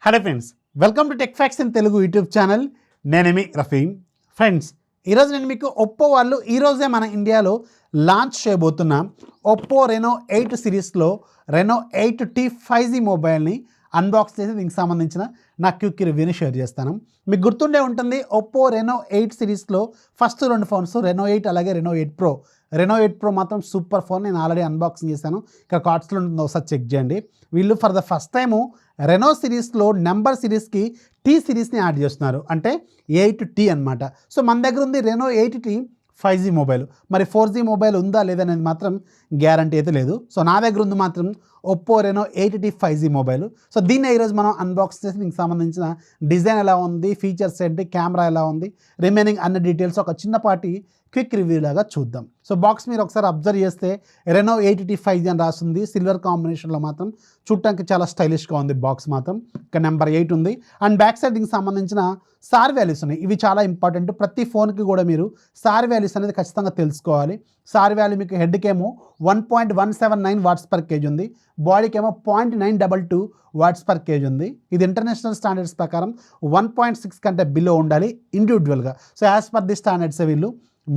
Hello friends, welcome to tech facts in Telugu YouTube channel. నేనేమి Rafi. Friends, ఈరోజు నేను మీకు ఒప్పో వాళ్ళు ఈరోజే మన ఇండియాలో లాంచ్ చేయబోతున్న ఒప్పో రెనో 8 సిరీస్లో రెనో 8T 5G మొబైల్ని అన్బాక్స్ చేసి దీనికి సంబంధించిన నా క్విక్ రివ్యూని షేర్ చేస్తాను. మీకు గుర్తుండే ఉంటుంది, ఒప్పో రెనో 8 సిరీస్లో ఫస్ట్ రెండు ఫోన్స్ రెనో 8 అలాగే రెనో 8 ప్రో. రెనో 8 ప్రో మాత్రం సూపర్ ఫోన్. నేను ఆల్రెడీ అన్బాక్సింగ్ చేశాను, ఇక్కడ కార్డ్స్లో ఉంటుంది, ఒకసారి చెక్ చేయండి. వీళ్ళు for the first time Reno సిరీస్లో నెంబర్ సిరీస్కి టీ సిరీస్ని యాడ్ చేస్తున్నారు, అంటే 8T అనమాట. సో మన దగ్గర ఉంది రెనో 8T 5G మొబైల్. మరి 4G మొబైల్ ఉందా లేదనేది మాత్రం గ్యారంటీ అయితే లేదు. సో నా దగ్గర ఉంది మాత్రం Oppo Reno 8T 5G mobile. So దీన్ని ఈరోజు మనం అన్బాక్స్ చేసి దీనికి సంబంధించిన డిజైన్ ఎలా ఉంది, ఫీచర్స్ ఏంటి, కెమెరా ఎలా ఉంది, రిమైనింగ్ అన్ని డీటెయిల్స్ ఒక చిన్నపాటి క్విక్ రివ్యూ లాగా చూద్దాం. సో బాక్స్ మీరు ఒకసారి అబ్జర్వ్ చేస్తే రెనో 8T 5G అని రాస్తుంది, సిల్వర్ కాంబినేషన్లో మాత్రం చూడటానికి చాలా స్టైలిష్గా ఉంది. బాక్స్ మాత్రం ఇక్కడ నెంబర్ 8 ఉంది. అండ్ బ్యాక్ సైడ్ దీనికి సంబంధించిన సార్ వాల్యూస్ ఉన్నాయి. ఇవి చాలా ఇంపార్టెంట్. ప్రతి ఫోన్కి కూడా మీరు సార్ వాల్యూస్ అనేది ఖచ్చితంగా తెలుసుకోవాలి. సార్ వాల్యూ మీకు హెడ్కేమో 1.179 వాట్స్ పర్ కేజీ ఉంది, బాడీకేమో 0.922 వాట్స్ పర్ కేజీ ఉంది. ఇది ఇంటర్నేషనల్ స్టాండర్డ్స్ ప్రకారం 1.6 కంటే బిలో ఉండాలి ఇండివిజువల్గా. So as per the standards వీళ్ళు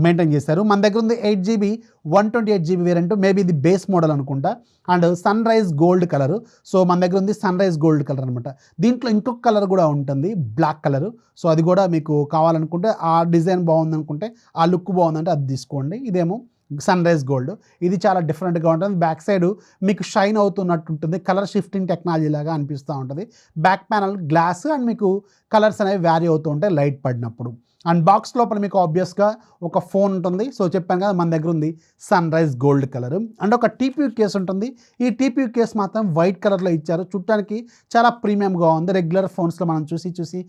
మెయింటైన్ చేశారు. మన దగ్గర ఉంది 8GB 128GB వేరియంట్, మేబీ ఇది బేస్ మోడల్ అనుకుంటా. And sunrise gold colour. So మన దగ్గర ఉంది సన్ రైజ్ గోల్డ్ కలర్ అనమాట. దీంట్లో ఇంకొక కలర్ కూడా ఉంటుంది, బ్లాక్ కలరు. సో అది కూడా మీకు కావాలనుకుంటే, ఆ డిజైన్ బాగుందనుకుంటే, ఆ లుక్ బాగుందంటే అది తీసుకోండి. ఇదేమో సన్ రైజ్ గోల్డ్. ఇది చాలా డిఫరెంట్గా ఉంటుంది. బ్యాక్ సైడ్ మీకు షైన్ అవుతున్నట్టు ఉంటుంది, కలర్ షిఫ్టింగ్ టెక్నాలజీ లాగా అనిపిస్తూ ఉంటుంది. బ్యాక్ ప్యానల్ గ్లాస్ అండ్ మీకు కలర్స్ అనేవి వ్యారీ అవుతూ ఉంటాయి లైట్ పడినప్పుడు. అండ్ బాక్స్ లోపల మీకు ఆబ్వియస్గా ఒక ఫోన్ ఉంటుంది. సో చెప్పాను కదా, మన దగ్గర ఉంది sunrise gold colour. And ఒక టీపీయూ కేస్ ఉంటుంది. ఈ టీపీయూ కేస్ మాత్రం వైట్ కలర్లో ఇచ్చారు, చూడటానికి చాలా ప్రీమియంగా ఉంది. రెగ్యులర్ ఫోన్స్లో మనం చూసి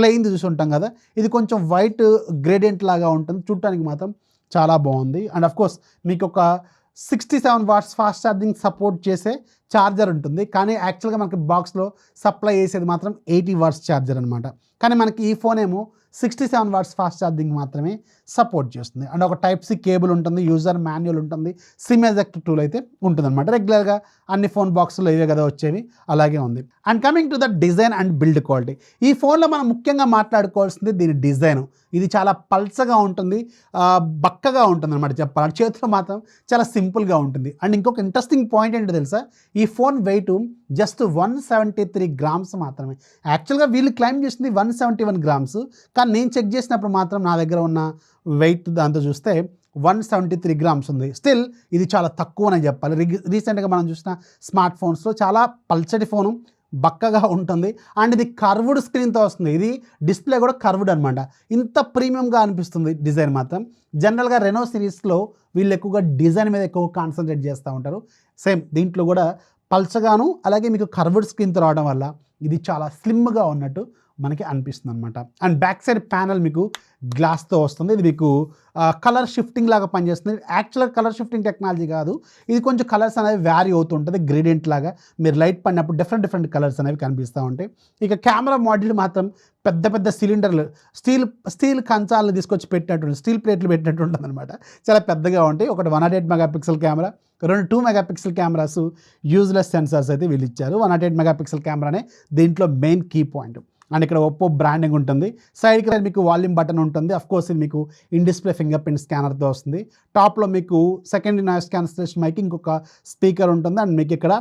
ప్లెయిన్ చూసి ఉంటాం కదా, ఇది కొంచెం వైట్ గ్రేడియంట్ లాగా ఉంటుంది, చూడటానికి మాత్రం చాలా బాగుంది. అండ్ ఆఫ్ కోర్స్ మీకు ఒక 67 వాట్స్ ఫాస్ట్ ఛార్జింగ్ సపోర్ట్ చేసే ఛార్జర్ ఉంటుంది, కానీ యాక్చువల్గా మనకి బాక్స్లో సప్లై చేసేది మాత్రం 80 వాట్స్ ఛార్జర్ అనమాట. కానీ మనకి ఈ ఫోన్ ఏమో 67 వాట్స్ ఫాస్ట్ ఛార్జింగ్ మాత్రమే సపోర్ట్ చేస్తుంది. అండ్ ఒక టైప్ సి కేబుల్ ఉంటుంది, యూజర్ మాన్యువల్ ఉంటుంది, సిమ్ ఎజెక్ట్ టూల్ అయితే ఉంటుంది అనమాట. రెగ్యులర్గా అన్ని ఫోన్ బాక్స్లో ఇవే కదా వచ్చేవి, అలాగే ఉంది. And coming to the design and build quality, ఈ ఫోన్లో మనం ముఖ్యంగా మాట్లాడుకోవాల్సింది దీని డిజైన్. ఇది చాలా పల్చగా ఉంటుంది, బక్కగా ఉంటుంది అనమాట చెప్పాలి. చేతిలో మాత్రం చాలా సింపుల్గా ఉంటుంది. అండ్ ఇంకొక ఇంట్రెస్టింగ్ పాయింట్ ఏంటో తెలుసా, ఈ ఫోన్ వెయిట్ జస్ట్ 173 గ్రామ్స్ మాత్రమే. యాక్చువల్గా వీళ్ళు క్లైమ్ చేసింది 171 గ్రామ్స్, కానీ నేను చెక్ చేసినప్పుడు మాత్రం నా దగ్గర ఉన్న వెయిట్ దాంతో చూస్తే 173 గ్రామ్స్ ఉంది. స్టిల్ ఇది చాలా తక్కువనే చెప్పాలి. రీసెంట్గా మనం చూసిన స్మార్ట్ ఫోన్స్లో చాలా పల్చటి ఫోను, బక్కగా ఉంటుంది. అండ్ ఇది కర్వ్డ్ స్క్రీన్తో వస్తుంది. ఇది డిస్ప్లే కూడా కర్వ్డ్ అనమాట. ఇంత ప్రీమియంగా అనిపిస్తుంది డిజైన్ మాత్రం. జనరల్గా రెనో సిరీస్లో వీళ్ళు ఎక్కువగా డిజైన్ మీద ఎక్కువ కాన్సన్ట్రేట్ చేస్తూ ఉంటారు. సేమ్ దీంట్లో కూడా పల్చగాను అలాగే మీకు కర్వ్డ్ స్క్రీన్తో రావడం వల్ల ఇది చాలా స్లిమ్గా ఉన్నట్టు మనకి అనిపిస్తుంది అనమాట. అండ్ బ్యాక్ సైడ్ ప్యానల్ మీకు గ్లాస్తో వస్తుంది. ఇది మీకు కలర్ షిఫ్టింగ్ లాగా పనిచేస్తుంది. యాక్చువల్గా కలర్ షిఫ్టింగ్ టెక్నాలజీ కాదు, ఇది కొంచెం కలర్స్ అనేవి వ్యారీ అవుతుంటుంది, గ్రేడియంట్ లాగా. మీరు లైట్ పడినప్పుడు డిఫరెంట్ కలర్స్ అనేవి కనిపిస్తూ ఉంటాయి. ఇక కెమెరా మాడ్యూల్ మాత్రం పెద్ద సిలిండర్లు, స్టీల్ కంచాలను తీసుకొచ్చి పెట్టినట్టు, స్టీల్ ప్లేట్లు పెట్టినట్టు ఉంటుంది అనమాట. చాలా పెద్దగా ఉంటాయి. ఒకటి 108 megapixel camera, 2 megapixel cameras, useless sensors అయితే వీళ్ళు ఇచ్చారు. 108 మెగాపిక్సెల్ కెమెరానే దీంట్లో మెయిన్ కీ పాయింట్. అండ్ ఇక్కడ ఒప్పో బ్రాండింగ్ ఉంటుంది. సైడ్కి మీకు వాల్యూమ్ బటన్ ఉంటుంది. అఫ్కోర్స్ ఇది మీకు ఇన్ డిస్ప్లే ఫింగర్ ప్రింట్ స్కానర్తో వస్తుంది. టాప్లో మీకు సెకండరీ నాయిస్ క్యాన్సిలేషన్ మైక్, ఇంకొక స్పీకర్ ఉంటుంది. అండ్ మీకు ఇక్కడ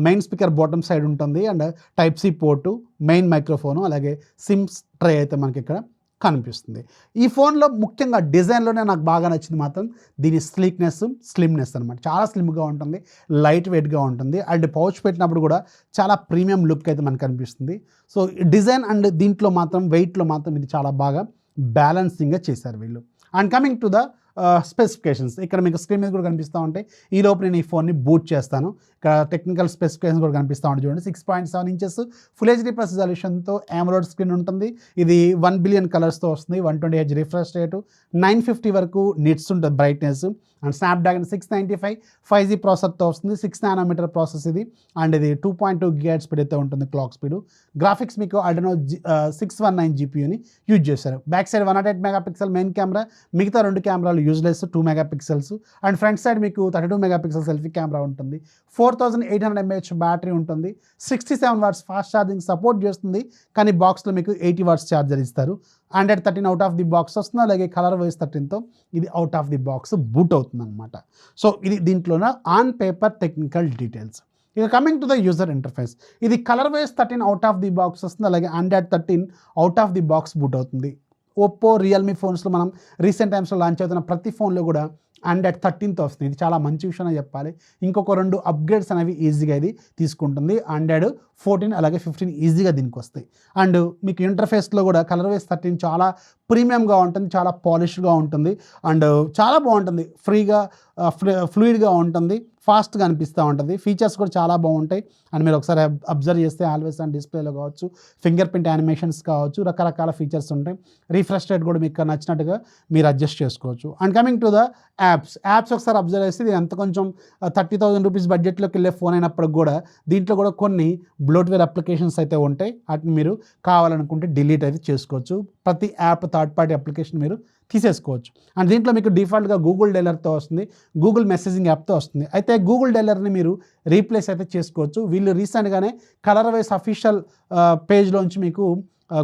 మెయిన్ స్పీకర్ బాటమ్ సైడ్ ఉంటుంది. And type C port, main microphone, అలాగే సిమ్స్ ట్రే అయితే మనకి ఇక్కడ కనిపిస్తుంది. ఈ ఫోన్లో ముఖ్యంగా డిజైన్లోనే నాకు బాగా నచ్చింది మాత్రం దీని స్లిమ్నెస్ అనమాట. చాలా స్లిమ్గా ఉంటుంది, లైట్ వెయిట్గా ఉంటుంది. అండ్ పౌచ్ పెట్టినప్పుడు కూడా చాలా ప్రీమియం లుక్ అయితే మనకు కనిపిస్తుంది. సో డిజైన్ అండ్ దీంట్లో మాత్రం వెయిట్లో మాత్రం ఇది చాలా బాగా బ్యాలెన్సింగ్గా చేశారు వీళ్ళు. And coming to the specifications, ఇక్కడ మీకు స్క్రీన్ మీద కూడా కనిపిస్తూ ఉంటాయి. ఈ లోపు నేను ఈ ఫోన్ని బూట్ చేస్తాను. ఇక్కడ టెక్నికల్ స్పెసిఫికేషన్స్ కూడా కనిపిస్తూ ఉంటాయి చూడండి. 6.7 ఇంచెస్ ఫుల్ హెచ్డీ ప్లస్ రిజల్యూషన్తో AMOLED స్క్రీన్ ఉంటుంది. ఇది 1 బిలియన్ కలర్స్తో వస్తుంది. 120Hz రిఫ్రెష్ రేటు, 950 వరకు నిట్స్ ఉంటుంది బ్రైట్నెస్. అండ్ స్నాప్డ్రాగన్ 695 5G ప్రాసెసర్తో వస్తుంది. 6 నానోమీటర్ ప్రాసెస్ ఇది. అండ్ ఇది 2.2 GHz స్పీడ్ అయితే ఉంటుంది క్లాక్ స్పీడ్. గ్రాఫిక్స్ మీకు Adreno 619 GPUని యూజ్ చేశారు. Back side 108 megapixel main camera, మిగతా 2 కెమెరాలు useless 2 megapixels and front side మీకు 32 మెగాపిక్సెల్ సెల్ఫీ కెమెరా ఉంటుంది. 4800 mAh బ్యాటరీ ఉంటుంది. 67 వాట్స్ ఫాస్ట్ ఛార్జింగ్ సపోర్ట్ చేస్తుంది. కానీ బాక్స్లో మీకు 80 వాట్స్ ఛార్జర్ ఇస్తారు. Android 13 out of the box వస్తుంది. అలాగే కలర్ వైస్ 13తో ఇది out of the box boot అవుతుంది అనమాట. సో ఇది దీంట్లోన ఆన్ పేపర్ టెక్నికల్ డీటెయిల్స్. ఇక coming to the user interface, ఇది color wise 13 out of the box వస్తుంది. అలాగే Android 13 out of the box boot అవుతుంది. ఒప్పో రియల్మీ ఫోన్స్లో మనం రీసెంట్ టైమ్స్లో లాంచ్ అవుతున్న ప్రతి ఫోన్లో కూడా Android 13తో వస్తుంది. ఇది చాలా మంచి విషయం అని చెప్పాలి. ఇంకొక 2 అప్గ్రేడ్స్ అనేవి ఈజీగా ఇది తీసుకుంటుంది. Android 14 అలాగే 15 ఈజీగా దీనికి వస్తాయి. అండ్ మీకు ఇంటర్ఫేస్లో కూడా కలర్ వైస్ 13 చాలా ప్రీమియంగా ఉంటుంది, చాలా పాలిష్గా ఉంటుంది అండ్ చాలా బాగుంటుంది. ఫ్రీగా ఫ్లూయిడ్గా ఉంటుంది, ఫాస్ట్గా అనిపిస్తూ ఉంటుంది. ఫీచర్స్ కూడా చాలా బాగుంటాయి. అండ్ మీరు ఒకసారి అబ్జర్వ్ చేస్తే ఆల్వేస్ ఆన్ డిస్ప్లేలో కావచ్చు, ఫింగర్ ప్రింట్ యానిమేషన్స్ కావచ్చు, రకరకాల ఫీచర్స్ ఉంటాయి. రీఫ్రెష్ రేట్ కూడా మీకు నచ్చినట్టుగా మీరు అడ్జస్ట్ చేసుకోవచ్చు. And coming to the apps ఒకసారి అబ్జర్వ్ చేస్తే ఇది ఎంత కొంచెం 30,000 రూపీస్ బడ్జెట్లోకి వెళ్ళే ఫోన్ అయినప్పటికి కూడా దీంట్లో కూడా కొన్ని బ్లోట్వేర్ అప్లికేషన్స్ అయితే ఉంటాయి. వాటిని మీరు కావాలనుకుంటే డిలీట్ అయితే చేసుకోవచ్చు. ప్రతి యాప్ థర్డ్ పార్టీ అప్లికేషన్ మీరు తీసేసుకోవచ్చు. అండ్ దీంట్లో మీకు డిఫాల్ట్గా గూగుల్ డైలర్తో వస్తుంది, గూగుల్ మెసేజింగ్ యాప్తో వస్తుంది. అయితే గూగుల్ డైలర్ని మీరు రీప్లేస్ అయితే చేసుకోవచ్చు. వీళ్ళు రీసెంట్గానే కలర్ వైస్ అఫీషియల్ పేజ్లోంచి మీకు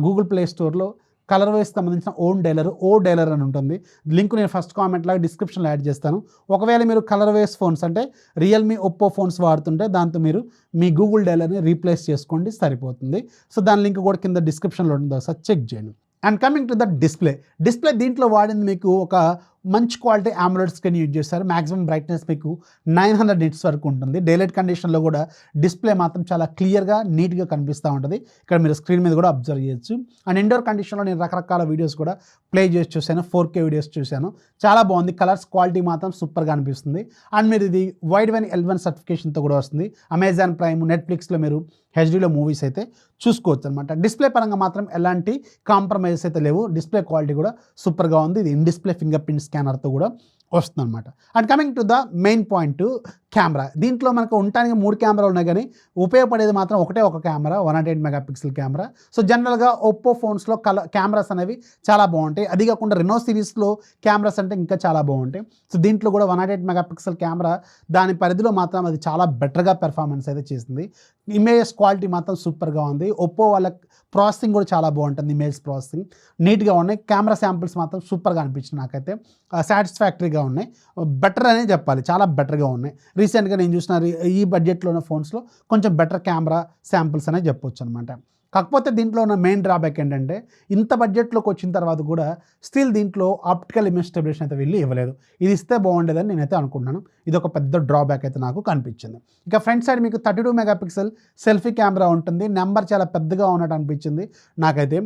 గూగుల్ ప్లే స్టోర్లో కలర్ వైస్ సంబంధించిన ఓ డైలర్ అని ఉంటుంది. లింక్ నేను ఫస్ట్ కామెంట్ లాగా డిస్క్రిప్షన్లో యాడ్ చేస్తాను. ఒకవేళ మీరు కలర్ వైస్ ఫోన్స్ అంటే రియల్మీ ఒప్పో ఫోన్స్ వాడుతుంటే దాంతో మీరు మీ గూగుల్ డైలర్ని రీప్లేస్ చేసుకోండి, సరిపోతుంది. సో దాని లింక్ కూడా కింద డిస్క్రిప్షన్లో ఉంటుంది, ఒకసారి చెక్ చేయండి. And coming to the display దీంట్లో వాడింది మీకు ఒక మంచి క్వాలిటీ AMOLED స్క్రీన్ యూజ్ చేస్తారు. మ్యాక్సిమం బ్రైట్నెస్ మీకు 900 నిట్స్ వరకు ఉంటుంది. డేలైట్ కండిషన్లో కూడా డిస్ప్లే మాత్రం చాలా క్లియర్గా నీట్గా కనిపిస్తూ ఉంటుంది. ఇక్కడ మీరు స్క్రీన్ మీద కూడా అబ్జర్వ్ చేయొచ్చు. అండ్ ఇండోర్ కండిషన్లో నేను రకరకాల వీడియోస్ కూడా ప్లే చేసి చూశాను, 4K వీడియోస్ చూశాను, చాలా బాగుంది. కలర్స్ క్వాలిటీ మాత్రం సూపర్గా అనిపిస్తుంది. అండ్ మీరు ఇది వైడ్ వన్ L1 సర్టిఫికేషన్తో కూడా వస్తుంది. అమెజాన్ ప్రైమ్, నెట్ఫ్లిక్స్లో మీరు హెచ్డీలో మూవీస్ అయితే చూసుకోవచ్చు అనమాట. డిస్ప్లే పరంగా మాత్రం ఎలాంటి కాంప్రమైజెస్ అయితే లేవు. డిస్ప్లే క్వాలిటీ కూడా సూపర్గా ఉంది. ఇది ఇన్ డిస్ప్లే ఫింగర్ ప్రింట్ స్కానర్తో కూడా వస్తుంది అనమాట. And coming to the main point, camera. దీంట్లో మనకు ఉండటానికి 3 కెమెరాలు ఉన్నాయి, కానీ ఉపయోగపడేది మాత్రం ఒక కెమెరా, 108 మెగాపిక్సెల్ కెమెరా. సో జనరల్గా ఒప్పో ఫోన్స్లో కెమెరాస్ అనేవి చాలా బాగుంటాయి. అది కాకుండా రెనో సిరీస్లో కెమెరాస్ అంటే ఇంకా చాలా బాగుంటాయి. సో దీంట్లో కూడా 108 మెగాపిక్సెల్ కెమెరా దాని పరిధిలో మాత్రం అది చాలా బెటర్గా పెర్ఫార్మెన్స్ అయితే చేసింది. ఇమేజెస్ క్వాలిటీ మాత్రం సూపర్గా ఉంది. ఒప్పో వాళ్ళ ప్రాసెసింగ్ కూడా చాలా బాగుంటుంది, ఇమేజ్ ప్రాసెసింగ్ నీట్గా ఉన్నాయి. కెమెరా శాంపిల్స్ మాత్రం సూపర్గా అనిపించింది నాకైతే, సాటిస్ఫాక్టరీగా ఉన్నాయి. బెటర్ అనే చెప్పాలి, చాలా బెటర్గా ఉన్నాయి. రీసెంట్గా నేను చూసిన ఈ బడ్జెట్లో ఉన్న ఫోన్స్లో కొంచెం బెటర్ కెమెరా శాంపిల్స్ అనే చెప్పొచ్చు అనమాట. కాకపోతే దీంట్లో ఉన్న మెయిన్ డ్రాబ్యాక్ ఏంటంటే ఇంత బడ్జెట్లోకి వచ్చిన తర్వాత కూడా స్టిల్ దీంట్లో ఆప్టికల్ ఇమేజ్ స్టెబిలేషన్ అయితే వీళ్ళు ఇవ్వలేదు. ఇది ఇస్తే బాగుండేదని నేనైతే అనుకుంటున్నాను. ఇది ఒక పెద్ద డ్రాబ్యాక్ అయితే నాకు కనిపించింది. ఇక ఫ్రంట్ సైడ్ మీకు 32 మెగాపిక్సెల్ సెల్ఫీ కెమెరా ఉంటుంది. నెంబర్ చాలా పెద్దగా ఉన్నట్టు అనిపించింది నాకైతే.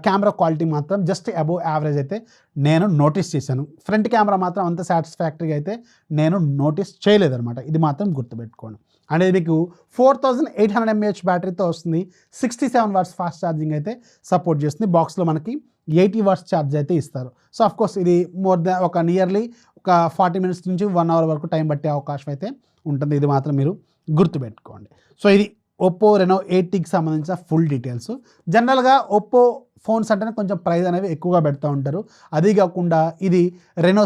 కెమెరా క్వాలిటీ మాత్రం జస్ట్ అబోవ్ యావరేజ్ అయితే నేను నోటీస్ చేశాను. ఫ్రంట్ కెమెరా మాత్రం అంత సాటిస్ఫాక్టరీగా అయితే నేను నోటీస్ చేయలేదన్నమాట. ఇది మాత్రం గుర్తుపెట్టుకోండి. అనేది మీకు 4800 mAh బ్యాటరీతో వస్తుంది. 67 వాట్స్ ఫాస్ట్ ఛార్జింగ్ అయితే సపోర్ట్ చేస్తుంది. బాక్స్లో మనకి 80 వాట్స్ ఛార్జ్ అయితే ఇస్తారు. సో అఫ్కోర్స్ ఇది మోర్ దాన్ ఒక నియర్లీ ఒక 40 మినిట్స్ నుంచి 1 అవర్ వరకు టైం పట్టే అవకాశం అయితే ఉంటుంది. ఇది మాత్రం మీరు గుర్తుపెట్టుకోండి. సో ఇది ఒప్పో Reno8 Tకి సంబంధించిన ఫుల్ డీటెయిల్స్. జనరల్గా ఒప్పో ఫోన్స్ అంటేనే కొంచెం ప్రైస్ అనేవి ఎక్కువగా పెడతా ఉంటారు. అది కాకుండా ఇది రెనో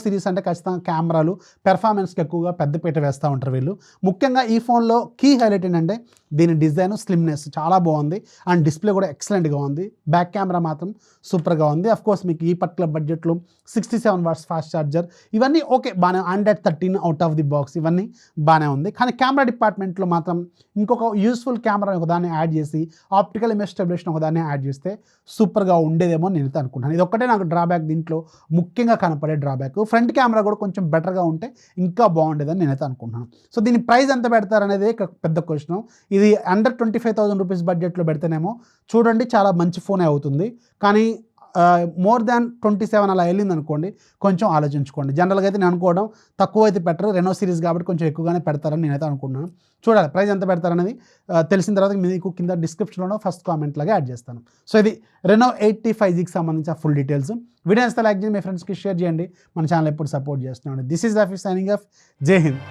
సిరీస్ అంటే ఖచ్చితంగా కెమెరాలు పెర్ఫార్మెన్స్కి ఎక్కువగా పెద్దపీట వేస్తూ ఉంటారు వీళ్ళు. ముఖ్యంగా ఈ ఫోన్లో కీ హైలైట్ ఏంటంటే దీని డిజైన్, స్లిమ్నెస్ చాలా బాగుంది. అండ్ డిస్ప్లే కూడా ఎక్సలెంట్గా ఉంది. బ్యాక్ కెమెరా మాత్రం సూపర్గా ఉంది. అఫ్కోర్స్ మీకు ఈ పర్టికులర్ బడ్జెట్లో 67 వాట్స్ ఫాస్ట్ ఛార్జర్ ఇవన్నీ ఓకే, బాగానే. Android 13 out of the box ఇవన్నీ బాగానే ఉంది. కానీ కెమెరా డిపార్ట్మెంట్లో మాత్రం ఇంకొక యూస్ఫుల్ కెమెరా ఒకదాన్ని యాడ్ చేసి ఆప్టికల్ ఇమేజ్ స్టెబిలేషన్ ఒకదాన్ని యాడ్ చేస్తే సూపర్గా ఉండేదేమో నేనైతే అనుకుంటున్నాను. ఇది ఒక్కటే నాకు డ్రాబ్యాక్ దీంట్లో ముఖ్యంగా కనపడే డ్రాబ్యాక్. ఫ్రంట్ కెమెరా కూడా కొంచెం బెటర్గా ఉంటే ఇంకా బాగుండేదని నేనైతే అనుకుంటున్నాను. సో దీని ప్రైస్ ఎంత పెడతారనేది పెద్ద క్వశ్చన్. ఇది అండర్ 25,000 రూపీస్ బడ్జెట్లో పెడితేనేమో చూడండి చాలా మంచి ఫోనే అవుతుంది. కానీ మోర్ దాన్ 27 అలా వెళ్ళింది అనుకోండి, కొంచెం ఆలోచించుకోండి. జనరల్గా అయితే నేను అనుకోవడం తక్కువ అయితే పెట్టరు, రెనో సిరీస్ కాబట్టి కొంచెం ఎక్కువగానే పెడతారని నేనైతే అనుకుంటున్నాను. చూడాలి ప్రైస్ ఎంత పెడతారనేది తెలిసిన తర్వాత మీకు కింద డిస్క్రిప్షన్లో ఫస్ట్ కామెంట్ లాగా యాడ్ చేస్తాను. సో ఇది Reno8 T 5Gకి సంబంధించిన ఫుల్ డీటెయిల్స్. వీడియో నచ్చితే లైక్ చేయండి, మీ ఫ్రెండ్స్కి షేర్ చేయండి. మన ఛానల్ ఎప్పుడు సపోర్ట్ చేస్తున్నాను. This is Rafi signing off. జై హింద్.